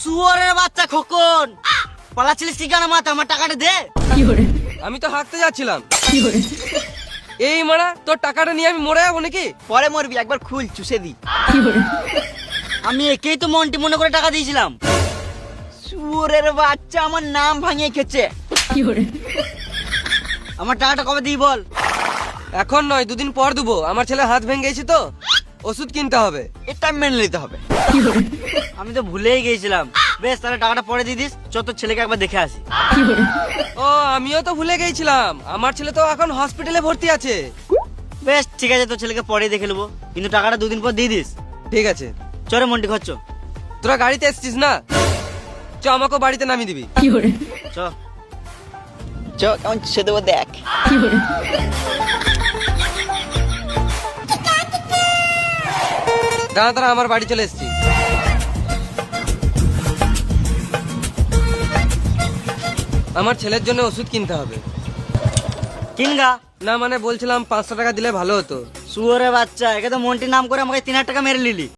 শুয়োরের বাচ্চা খোকন, পালাচ্ছিলিস কি কেন? মাথা আমার টাকাটা দে। আমি তো হাঁটতে যাচ্ছিলাম। এই মারা, তোর টাকাটা নিয়ে আমি মরে যাবো নাকি? পরে মরবি, একবার খুল চুষে দি। আমি একেই তো মন্টি মনে করে টাকা দিয়েছিলাম। শুয়োরের বাচ্চা আমার নাম ভাঙিয়ে খেছে। আমার টাকাটা কবে দিই বল? এখন নয়, 2 দিন পর দেবো। আমার ছেলে হাত ভেঙে গেছে তো, ওষুধ কিনতে হবে। এটা মেনে নিতে হবে। আমি তো ভুলেই গেছিলাম। বেশ, তাহলে টাকাটা পরে দিয়ে দিস। চ তোর ছেলেকে একবার দেখে আসি। ও, আমিও তো ভুলে গেছিলাম, আমার ছেলে তো এখন হসপিটালে ভর্তি আছে। বেশ ঠিক আছে, তোর ছেলেকে পরে দেখে নেবো, কিন্তু টাকাটা 2 দিন পর দিয়ে দিস। ঠিক আছে, চরে মন্টি খরচ। তোরা গাড়িতে এসছিস না? চ, আমাকেও বাড়িতে নামিয়ে দিবি। চ চ, কেমন চুষে দেবো দেখ। দাঁড়া দাঁড়া, আমার বাড়ি চলে এসেছি। আমার ছেলের জন্য ওষুধ কিনতে হবে। কিনগা। না মানে বলছিলাম 500 টাকা দিলে ভালো হতো। শুয়োরের বাচ্চা, একে তো মন্টির নাম করে আমাকে 3000 টাকা মেরে নিলি।